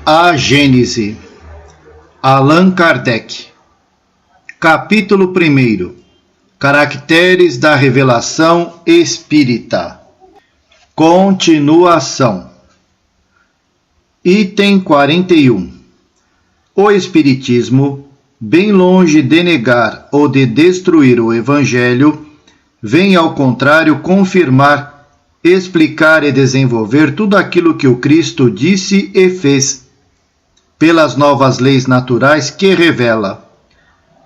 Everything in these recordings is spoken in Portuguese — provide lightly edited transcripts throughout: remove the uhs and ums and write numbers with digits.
A Gênese, Allan Kardec. Capítulo 1. Caracteres da Revelação Espírita. Continuação. Item 41. O Espiritismo, bem longe de negar ou de destruir o Evangelho, vem ao contrário confirmar, explicar e desenvolver tudo aquilo que o Cristo disse e fez, pelas novas leis naturais que revela.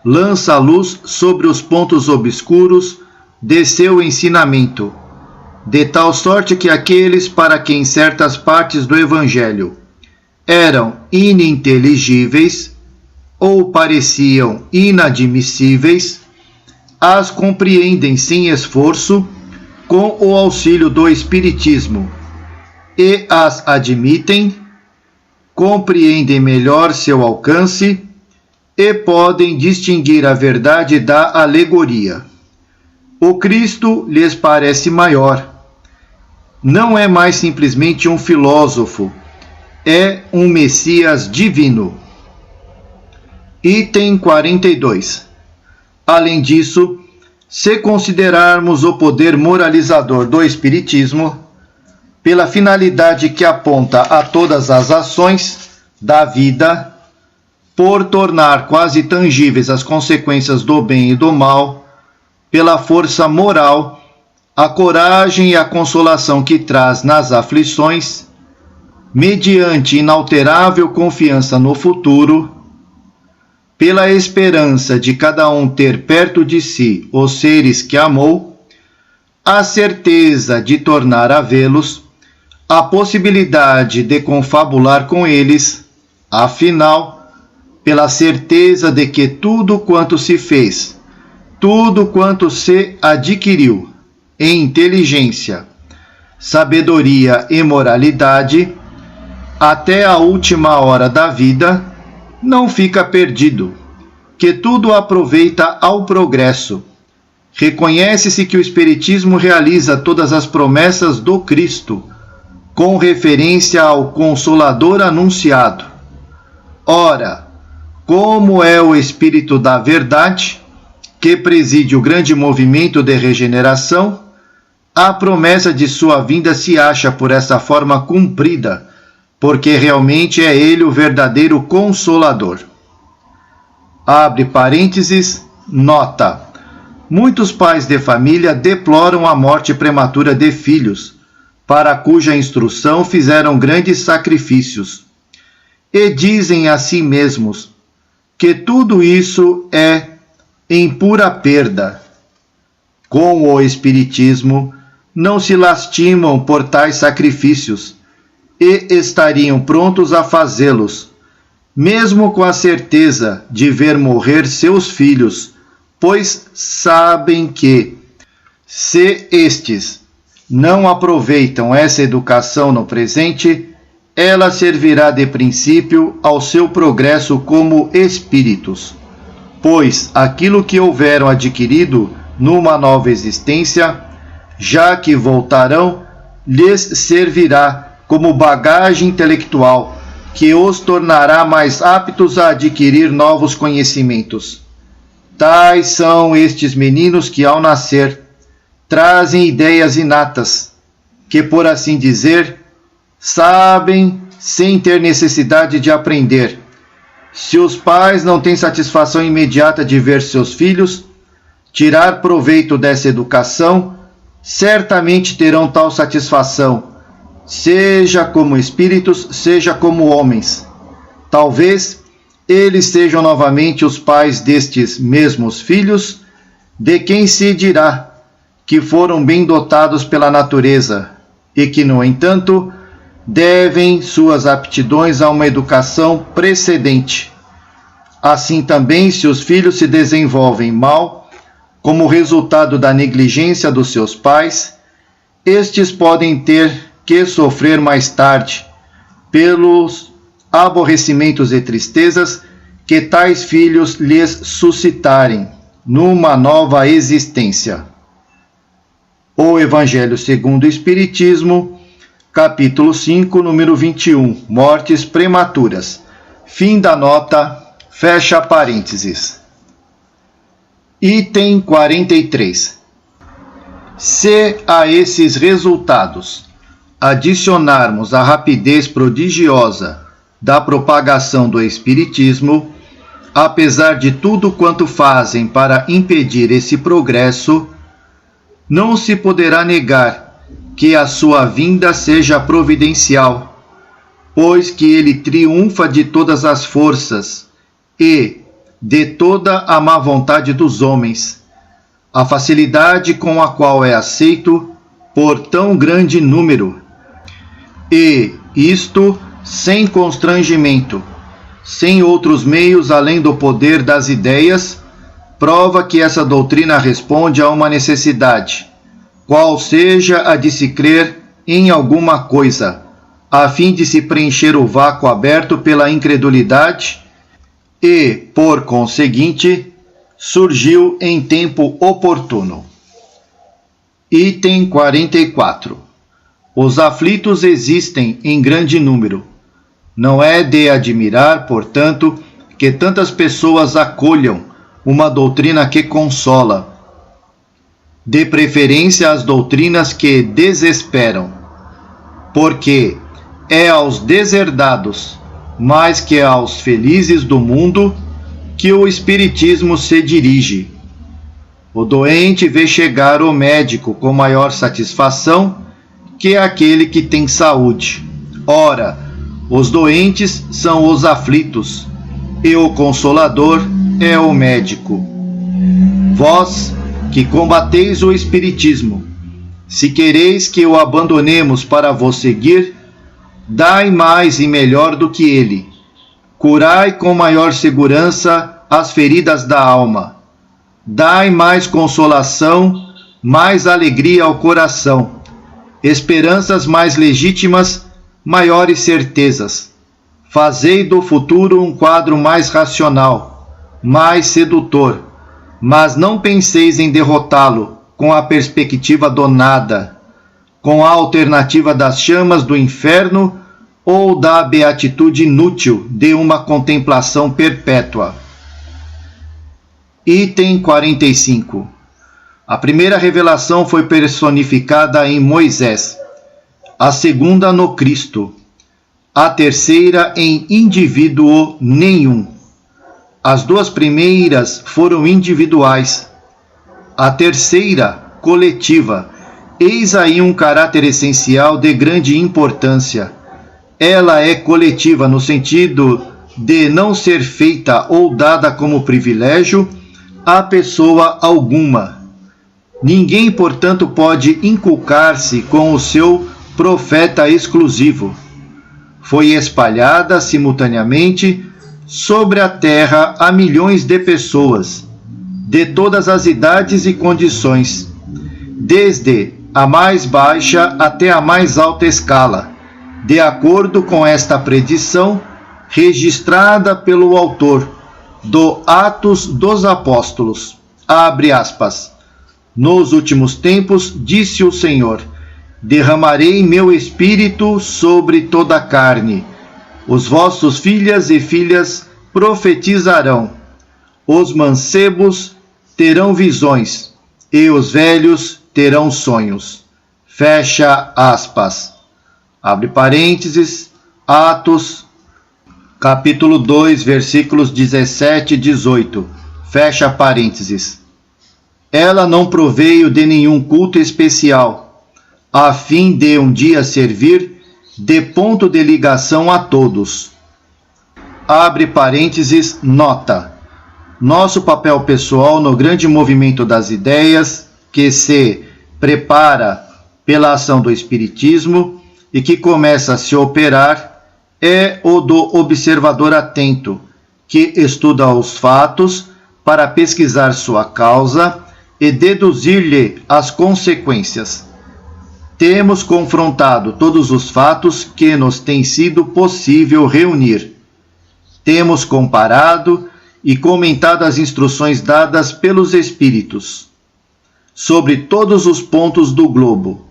Lança luz sobre os pontos obscuros de seu ensinamento, de tal sorte que aqueles para quem certas partes do Evangelho eram ininteligíveis ou pareciam inadmissíveis, as compreendem sem esforço com o auxílio do Espiritismo e as admitem, compreendem melhor seu alcance e podem distinguir a verdade da alegoria. O Cristo lhes parece maior. Não é mais simplesmente um filósofo, é um Messias divino. Item 42. Além disso, se considerarmos o poder moralizador do Espiritismo, pela finalidade que aponta a todas as ações da vida, por tornar quase tangíveis as consequências do bem e do mal, pela força moral, a coragem e a consolação que traz nas aflições, mediante inalterável confiança no futuro, pela esperança de cada um ter perto de si os seres que amou, a certeza de tornar a vê-los, a possibilidade de confabular com eles, afinal, pela certeza de que tudo quanto se fez, tudo quanto se adquiriu em inteligência, sabedoria e moralidade, até a última hora da vida, não fica perdido, que tudo aproveita ao progresso. Reconhece-se que o Espiritismo realiza todas as promessas do Cristo, com referência ao Consolador anunciado. Ora, como é o Espírito da Verdade, que preside o grande movimento de regeneração, a promessa de sua vinda se acha por essa forma cumprida, porque realmente é ele o verdadeiro Consolador. Abre parênteses, nota. Muitos pais de família deploram a morte prematura de filhos, para cuja instrução fizeram grandes sacrifícios, e dizem a si mesmos que tudo isso é em pura perda. Com o Espiritismo, não se lastimam por tais sacrifícios, e estariam prontos a fazê-los, mesmo com a certeza de ver morrer seus filhos, pois sabem que, se estes não aproveitam essa educação no presente, ela servirá de princípio ao seu progresso como espíritos, pois aquilo que houveram adquirido numa nova existência, já que voltarão, lhes servirá como bagagem intelectual que os tornará mais aptos a adquirir novos conhecimentos. Tais são estes meninos que, ao nascer, trazem ideias inatas, que, por assim dizer, sabem sem ter necessidade de aprender. Se os pais não têm satisfação imediata de ver seus filhos tirar proveito dessa educação, certamente terão tal satisfação, seja como espíritos, seja como homens. Talvez eles sejam novamente os pais destes mesmos filhos, de quem se dirá que foram bem dotados pela natureza e que, no entanto, devem suas aptidões a uma educação precedente. Assim também, se os filhos se desenvolvem mal, como resultado da negligência dos seus pais, estes podem ter que sofrer mais tarde, pelos aborrecimentos e tristezas que tais filhos lhes suscitarem numa nova existência. O Evangelho segundo o Espiritismo capítulo 5, número 21, mortes prematuras. Fim da nota, fecha parênteses. Item 43. Se a esses resultados adicionarmos a rapidez prodigiosa da propagação do Espiritismo, apesar de tudo quanto fazem para impedir esse progresso, não se poderá negar que a sua vinda seja providencial, pois que ele triunfa de todas as forças e de toda a má vontade dos homens, a facilidade com a qual é aceito por tão grande número, e isto sem constrangimento, sem outros meios além do poder das ideias, prova que essa doutrina responde a uma necessidade, qual seja a de se crer em alguma coisa, a fim de se preencher o vácuo aberto pela incredulidade, e, por conseguinte, surgiu em tempo oportuno. Item 44. Os aflitos existem em grande número. Não é de admirar, portanto, que tantas pessoas acolham uma doutrina que consola, de preferência às doutrinas que desesperam, porque é aos deserdados, mais que aos felizes do mundo, que o Espiritismo se dirige. O doente vê chegar o médico com maior satisfação que aquele que tem saúde. Ora, os doentes são os aflitos, e o Consolador é o médico. Vós, que combateis o Espiritismo, se quereis que o abandonemos para vos seguir, dai mais e melhor do que ele. Curai com maior segurança as feridas da alma. Dai mais consolação, mais alegria ao coração, esperanças mais legítimas, maiores certezas. Fazei do futuro um quadro mais racional, mais sedutor, mas não penseis em derrotá-lo com a perspectiva do nada, com a alternativa das chamas do inferno ou da beatitude inútil de uma contemplação perpétua. Item 45. A primeira revelação foi personificada em Moisés, a segunda no Cristo, a terceira em indivíduo nenhum. As duas primeiras foram individuais, a terceira coletiva. Eis aí um caráter essencial de grande importância. Ela é coletiva no sentido de não ser feita ou dada como privilégio a pessoa alguma. Ninguém, portanto, pode inculcar-se com o seu profeta exclusivo. Foi espalhada simultaneamente sobre a terra a milhões de pessoas, de todas as idades e condições, desde a mais baixa até a mais alta escala, de acordo com esta predição registrada pelo autor do Atos dos Apóstolos. Abre aspas. Nos últimos tempos, disse o Senhor, derramarei meu espírito sobre toda a carne. Os vossos filhas e filhas profetizarão. Os mancebos terão visões, e os velhos terão sonhos. Fecha aspas. Abre parênteses, Atos, capítulo 2, versículos 17 e 18. Fecha parênteses. Ela não proveio de nenhum culto especial, a fim de um dia servir de ponto de ligação a todos. Abre parênteses, nota. Nosso papel pessoal no grande movimento das ideias que se prepara pela ação do Espiritismo e que começa a se operar é o do observador atento, que estuda os fatos para pesquisar sua causa e deduzir-lhe as consequências. Temos confrontado todos os fatos que nos tem sido possível reunir. Temos comparado e comentado as instruções dadas pelos Espíritos sobre todos os pontos do globo.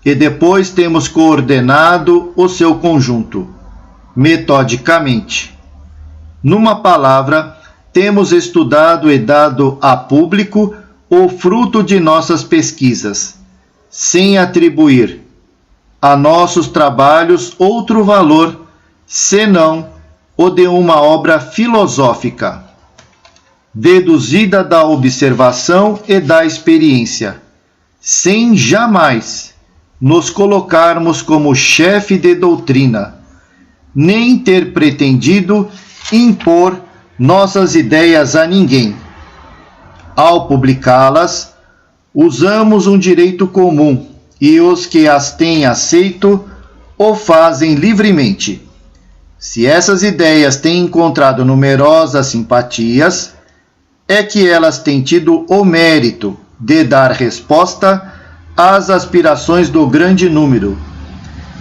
e depois temos coordenado o seu conjunto, metodicamente. Numa palavra, temos estudado e dado a público o fruto de nossas pesquisas, sem atribuir a nossos trabalhos outro valor, senão o de uma obra filosófica, deduzida da observação e da experiência, sem jamais nos colocarmos como chefe de doutrina, nem ter pretendido impor nossas ideias a ninguém. Ao publicá-las, usamos um direito comum e os que as têm aceito o fazem livremente. Se essas ideias têm encontrado numerosas simpatias, é que elas têm tido o mérito de dar resposta às aspirações do grande número,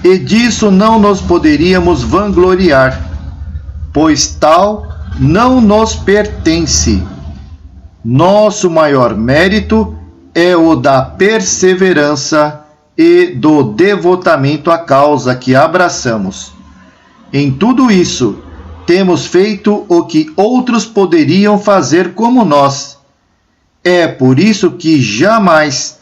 e disso não nos poderíamos vangloriar, pois tal não nos pertence. Nosso maior mérito é o da perseverança e do devotamento à causa que abraçamos. Em tudo isso, temos feito o que outros poderiam fazer como nós. É por isso que jamais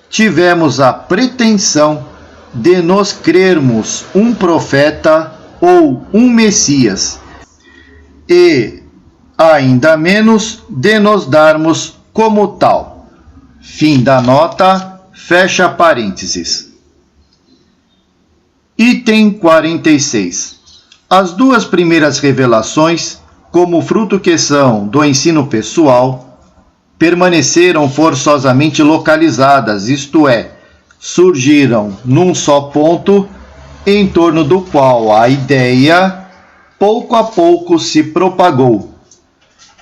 tivemos a pretensão de nos crermos um profeta ou um Messias, e ainda menos de nos darmos como tal. Fim da nota, fecha parênteses. Item 46. As duas primeiras revelações, como fruto que são do ensino pessoal, permaneceram forçosamente localizadas, isto é, surgiram num só ponto, em torno do qual a ideia, pouco a pouco, se propagou.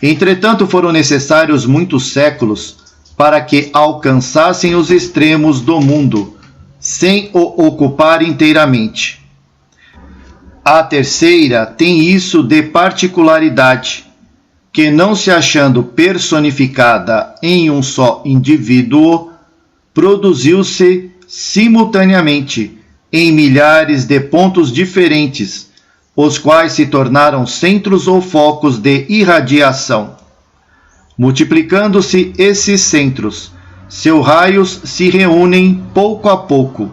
Entretanto, foram necessários muitos séculos para que alcançassem os extremos do mundo, sem o ocupar inteiramente. A terceira tem isso de particularidade, que não se achando personificada em um só indivíduo, produziu-se simultaneamente em milhares de pontos diferentes, os quais se tornaram centros ou focos de irradiação. Multiplicando-se esses centros, seus raios se reúnem pouco a pouco,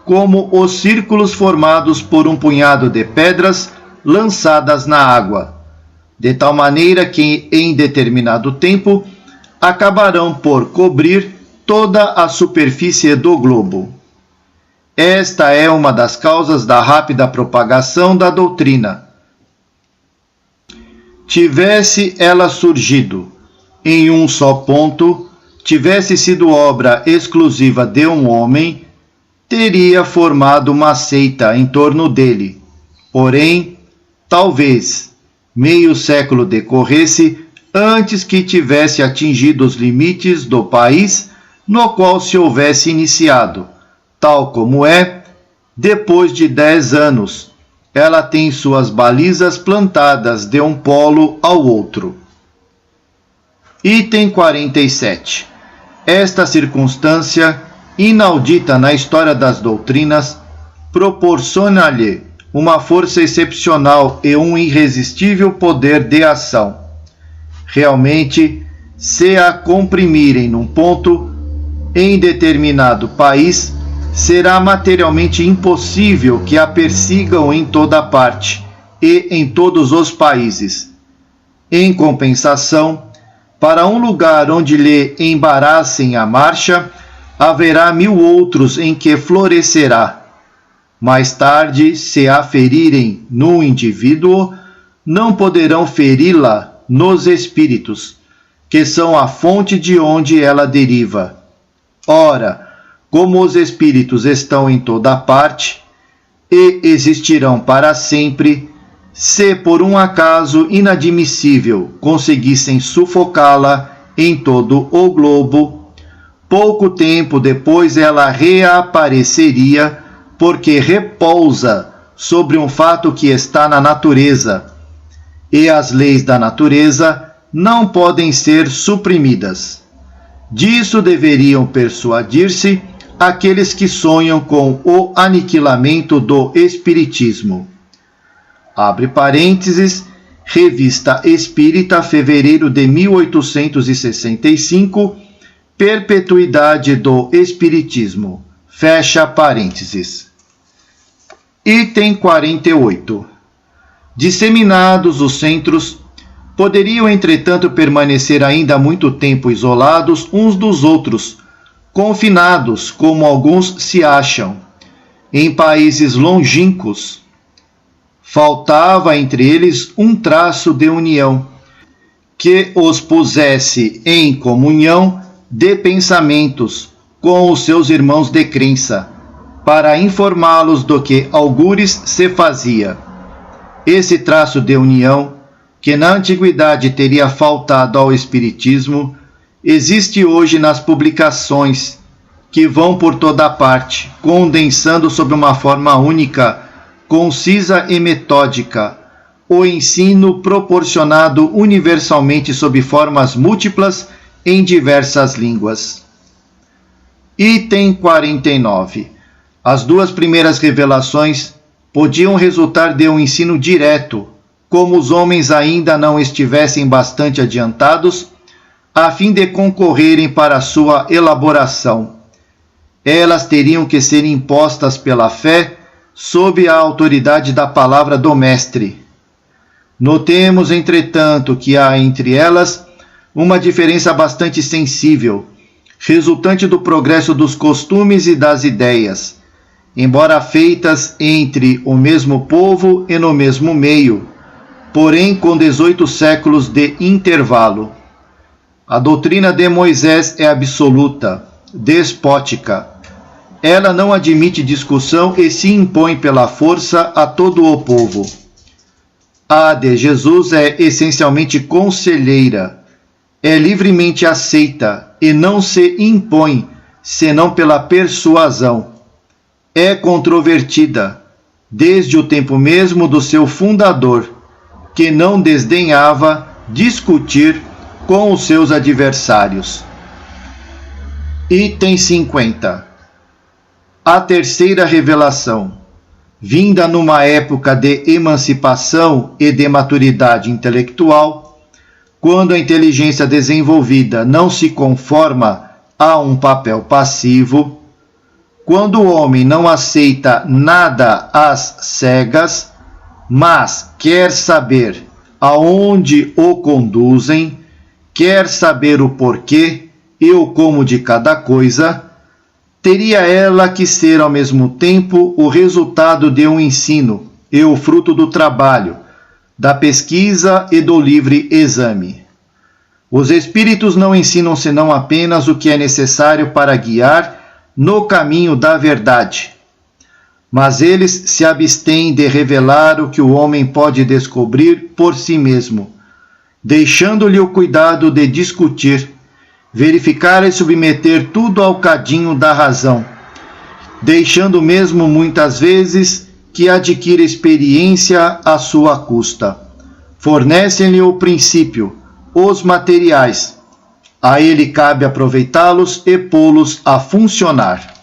como os círculos formados por um punhado de pedras lançadas na água, de tal maneira que, em determinado tempo, acabarão por cobrir toda a superfície do globo. Esta é uma das causas da rápida propagação da doutrina. Tivesse ela surgido em um só ponto, tivesse sido obra exclusiva de um homem, teria formado uma seita em torno dele. Porém, talvez meio século decorresse antes que tivesse atingido os limites do país no qual se houvesse iniciado. Tal como é, depois de 10 anos, ela tem suas balizas plantadas de um polo ao outro. Item 47. Esta circunstância, inaudita na história das doutrinas, proporciona-lhe uma força excepcional e um irresistível poder de ação. Realmente, se a comprimirem num ponto, em determinado país, será materialmente impossível que a persigam em toda parte e em todos os países. Em compensação, para um lugar onde lhe embaraçem a marcha, haverá 1000 outros em que florescerá. Mais tarde, se a ferirem no indivíduo, não poderão feri-la nos espíritos, que são a fonte de onde ela deriva. Ora, como os espíritos estão em toda parte e existirão para sempre, se por um acaso inadmissível conseguissem sufocá-la em todo o globo, pouco tempo depois ela reapareceria, porque repousa sobre um fato que está na natureza, e as leis da natureza não podem ser suprimidas. Disso deveriam persuadir-se aqueles que sonham com o aniquilamento do espiritismo. Abre parênteses, Revista Espírita, fevereiro de 1865, Perpetuidade do Espiritismo. Fecha parênteses. Item 48. Disseminados os centros, poderiam, entretanto, permanecer ainda muito tempo isolados uns dos outros, confinados, como alguns se acham, em países longínquos. Faltava entre eles um traço de união, que os pusesse em comunhão de pensamentos com os seus irmãos de crença, para informá-los do que algures se fazia. Esse traço de união, que na antiguidade teria faltado ao Espiritismo, existe hoje nas publicações, que vão por toda parte, condensando sob uma forma única, concisa e metódica, o ensino proporcionado universalmente sob formas múltiplas em diversas línguas. Item 49. As duas primeiras revelações podiam resultar de um ensino direto, como os homens ainda não estivessem bastante adiantados, a fim de concorrerem para sua elaboração. Elas teriam que ser impostas pela fé, sob a autoridade da palavra do Mestre. Notemos, entretanto, que há entre elas uma diferença bastante sensível, resultante do progresso dos costumes e das ideias, embora feitas entre o mesmo povo e no mesmo meio, porém com 18 séculos de intervalo. A doutrina de Moisés é absoluta, despótica. Ela não admite discussão e se impõe pela força a todo o povo. A de Jesus é essencialmente conselheira, é livremente aceita e não se impõe, senão pela persuasão. É controvertida, desde o tempo mesmo do seu fundador, que não desdenhava discutir com os seus adversários. Item 50. A terceira revelação, vinda numa época de emancipação e de maturidade intelectual, quando a inteligência desenvolvida não se conforma a um papel passivo, quando o homem não aceita nada às cegas, mas quer saber aonde o conduzem, quer saber o porquê e o como de cada coisa, teria ela que ser ao mesmo tempo o resultado de um ensino e o fruto do trabalho, da pesquisa e do livre exame. Os espíritos não ensinam senão apenas o que é necessário para guiar no caminho da verdade, mas eles se abstêm de revelar o que o homem pode descobrir por si mesmo, deixando-lhe o cuidado de discutir, verificar e submeter tudo ao cadinho da razão, deixando mesmo muitas vezes que adquira experiência à sua custa. Fornecem-lhe o princípio, os materiais. A ele cabe aproveitá-los e pô-los a funcionar.